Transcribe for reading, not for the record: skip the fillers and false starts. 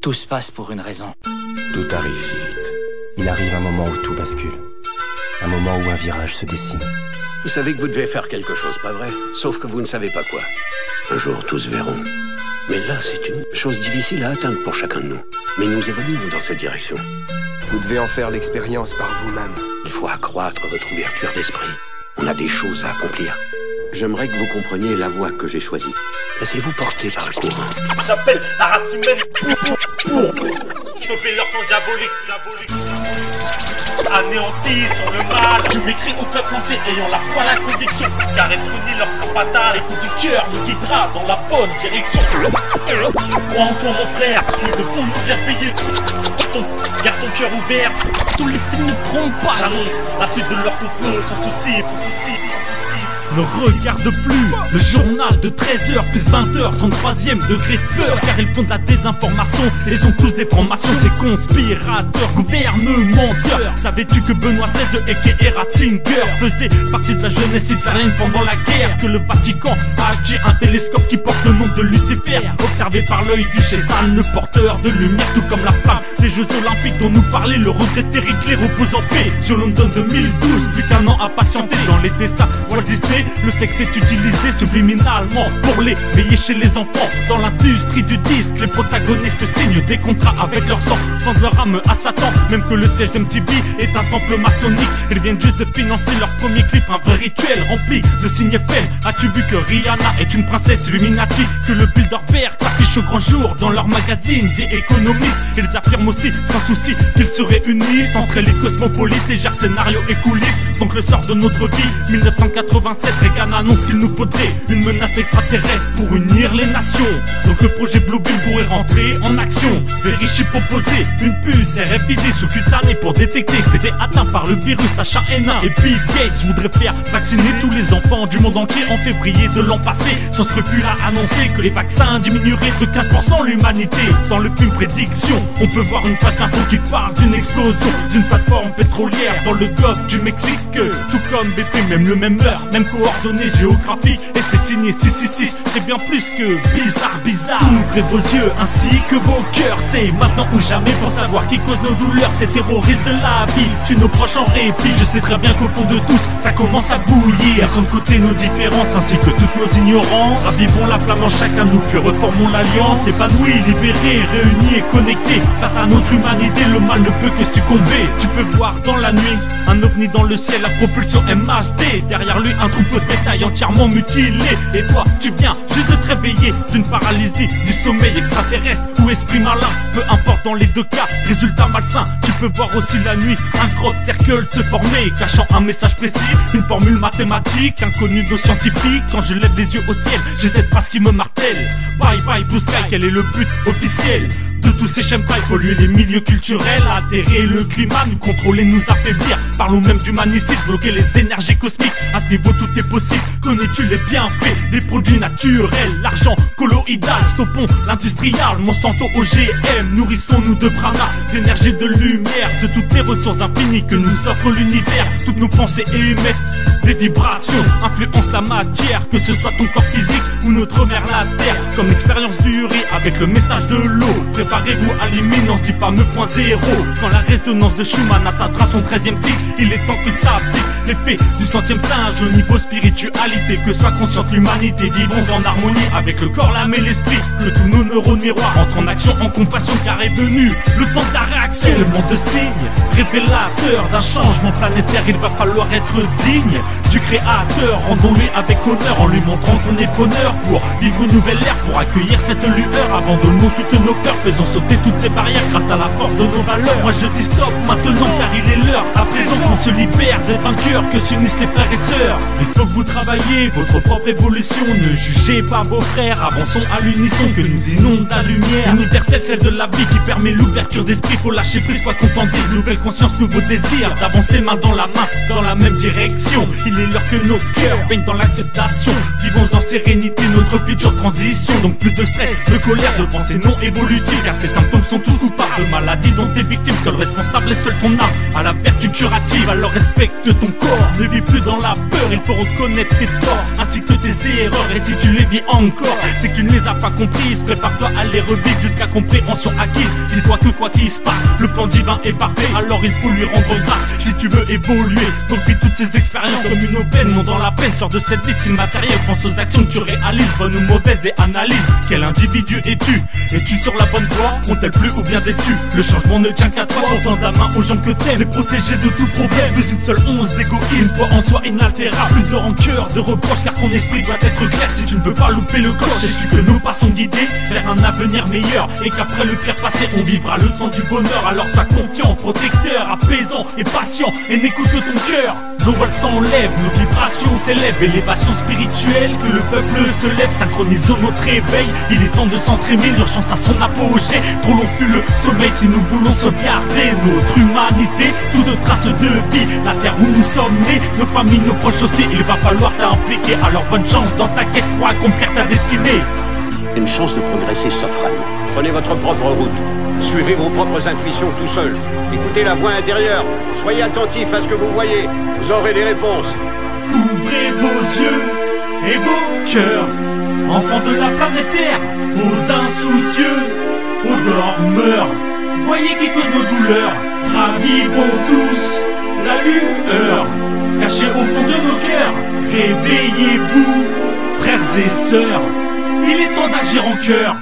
Tout se passe pour une raison. Tout arrive si vite. Il arrive un moment où tout bascule. Un moment où un virage se dessine. Vous savez que vous devez faire quelque chose, pas vrai? Sauf que vous ne savez pas quoi. Un jour, tous verront. Mais là, c'est une chose difficile à atteindre pour chacun de nous. Mais nous évoluons dans cette direction. Vous devez en faire l'expérience par vous-même. Il faut accroître votre ouverture d'esprit. On a des choses à accomplir. J'aimerais que vous compreniez la voie que j'ai choisie. Laissez-vous porter par le courant. J'appelle la race humaine pour stopper leur plan diabolique. Anéantis sur le mal. Je m'écris au peuple entier ayant la foi, la conviction. Car être uni leur sera fatal. L'écoute du cœur nous guidera dans la bonne direction. Crois en toi mon frère, nous devons nous faire payer. Garde ton cœur ouvert, tous les signes ne trompent pas. J'annonce la suite de leur complot sans souci. Ne regarde plus le journal de 13h plus 20h, 33e degré de peur. Car ils font de la désinformation et sont tous des francs-maçons. Ces conspirateurs, gouvernementeurs. Savais-tu que Benoît XVI et Ratzinger faisaient partie de la jeunesse hitlérienne pendant la guerre? Que le Vatican a acquis un télescope qui porte le nom de Lucifer, observé par l'œil du chétan, le porteur de lumière. Tout comme la flamme des Jeux Olympiques dont nous parlait le regretté Rick repose en paix. Sur London 2012, plus qu'un an à patienter. Dans les dessins Walt Disney, le sexe est utilisé subliminalement pour l'éveiller chez les enfants. Dans l'industrie du disque, les protagonistes signent des contrats avec leur sang, vendent leur âme à Satan. Même que le siège d'MTV est un temple maçonnique. Ils viennent juste de financer leur premier clip, un vrai rituel rempli de signes faibles. As-tu vu que Rihanna est une princesse Illuminati? Que le Bilderberg s'affiche au grand jour dans leurs magazines et économistes. Ils affirment aussi sans souci qu'ils se réunissent entre les cosmopolites et gèrent scénario et coulisses. Donc le sort de notre vie, 1987, Reagan annonce qu'il nous faudrait une menace extraterrestre pour unir les nations. Donc le projet Blue Beam pourrait rentrer en action. Verichi proposait une puce RFID sous-cutanée pour détecter si t'étais atteint par le virus H1N1. Et Bill Gates voudrait faire vacciner tous les enfants du monde entier en février de l'an passé. Sans scrupule à annoncer que les vaccins diminueraient de 15% l'humanité. Dans le film Prédiction, on peut voir une page d'info qui parle d'une explosion d'une plateforme pétrolière dans le golfe du Mexique. Tout comme BP, même le même heure, même coordonnées géographiques. Et c'est signé 666, c'est bien plus que bizarre. Ouvrez vos yeux ainsi que vos cœurs. C'est maintenant ou jamais pour savoir qui cause nos douleurs. Ces terroristes de la vie tuent nos proches en répit. Je sais très bien qu'au fond de tous, ça commence à bouillir. Laissons de côté nos différences ainsi que toutes nos ignorances. Ravivons la flamme en chacun de nous, puis reformons l'alliance. Épanouis, libérés, réunis et connectés. Face à notre humanité, le mal ne peut que succomber. Tu peux voir dans la nuit un ovni dans le ciel, la propulsion MHD. Derrière lui un troupeau de bétail entièrement mutilé. Et toi tu viens juste de te réveiller d'une paralysie, du sommeil extraterrestre ou esprit malin. Peu importe dans les deux cas, résultat malsain. Tu peux voir aussi la nuit un crop circle se former, cachant un message précis, une formule mathématique inconnue aux scientifiques. Quand je lève les yeux au ciel, j'ai cette phrase qui me martèle. Bye bye Blue Sky, quel est le but officiel de tous ces chemtrails? Polluer les milieux culturels, altérer le climat, nous contrôler, nous affaiblir. Parlons même d'humanicide, bloquer les énergies cosmiques. À ce niveau tout est possible. Connais-tu les bienfaits des produits naturels? L'argent colloïdal, stoppons l'industrial. Monsanto OGM, nourrissons-nous de prana, d'énergie, de lumière, de toutes les ressources infinies que nous offre l'univers. Toutes nos pensées émettent des vibrations, influencent la matière, que ce soit ton corps physique ou notre mère la terre. Comme l'expérience du riz avec le message de l'eau. Préparez-vous à l'imminence du fameux point zéro. Quand la résonance de Schumann atteindra son 13e cycle, il est temps que s'applique l'effet du 100e singe au niveau spiritualité. Que soit consciente l'humanité, vivons en harmonie avec le corps, l'âme et l'esprit. Que tous nos neurones miroirs entrent en action, en compassion, car est venu le temps de la réaction. Le monde de signes, révélateur d'un changement planétaire. Il va falloir être digne du créateur. Rendons-lui avec honneur en lui montrant qu'on est bonheur pour vivre une nouvelle ère, pour accueillir cette lueur. Abandonnons toutes nos peurs, faisons sauter toutes ces barrières grâce à la force de nos valeurs. Moi je dis stop maintenant car il est l'heure. À présent qu'on se libère des vainqueurs, que s'unissent les frères et sœurs. Il faut que vous travailliez votre propre évolution. Ne jugez pas vos frères, avançons à l'unisson. Que nous inonde la lumière universelle, celle de la vie qui permet l'ouverture d'esprit. Faut lâcher prise, quoi qu'on t'en dise. Nouvelle conscience, nouveau désir d'avancer main dans la même direction. Il est l'heure que nos cœurs baignent dans l'acceptation. Vivons en sérénité notre future transition. Donc plus de stress, de colère, de pensées non évolutives, car ces symptômes sont tous coupables de maladies dont t'es victime. Seul responsable est seul ton âme à la vertu curative. Alors respecte ton corps, ne vis plus dans la peur. Il faut reconnaître tes torts ainsi que tes erreurs. Et si tu les vis encore, c'est que tu ne les as pas comprises. Prépare-toi à les revivre jusqu'à compréhension acquise. Dis-toi que quoi qu'il se passe, le plan divin est parfait. Alors il faut lui rendre grâce si tu veux évoluer. Donc vis toutes ces expériences comme une aubaine, non dans la peine. Sors de cette vie si matérielle, pense aux actions que tu réalises, bonnes ou mauvaises, et analyse. Quel individu es-tu? Es-tu sur la bonne voie? Ont-elles plu ou bien déçu? Le changement ne tient qu'à toi. Tends ta main aux gens que t'aimes et protégé de tout problème. Plus une seule once d'égoïsme, foi en soi inaltérable. Plus de rancœur, de reproche, car ton esprit doit être clair. Si tu ne veux pas louper le coche, sais-tu que nos pas sont guidés vers un avenir meilleur, et qu'après le pire passé on vivra le temps du bonheur. Alors sois confiant, protecteur, apaisant et patient, et n'écoute que ton cœur. Nos vols s'enlèvent, nos vibrations s'élèvent, élévation spirituelle, que le peuple se lève. Synchronisons notre réveil, il est temps de s'entraîner, l'urgence à son apogée. Trop long fut le sommeil si nous voulons sauvegarder notre humanité. Toute trace de vie, la terre où nous sommes nés, nos familles, nos proches aussi, il va falloir t'impliquer. Alors bonne chance dans ta quête pour accomplir ta destinée. Une chance de progresser s'offre à nous. Prenez votre propre route. Suivez vos propres intuitions tout seul. Écoutez la voix intérieure. Soyez attentifs à ce que vous voyez. Vous aurez les réponses. Ouvrez vos yeux et vos cœurs, enfants de la planète Terre, aux insoucieux, aux dormeurs. Voyez qui cause nos douleurs. Ravivons tous la lueur cachée au fond de nos cœurs. Réveillez-vous, frères et sœurs. Il est temps d'agir en cœur.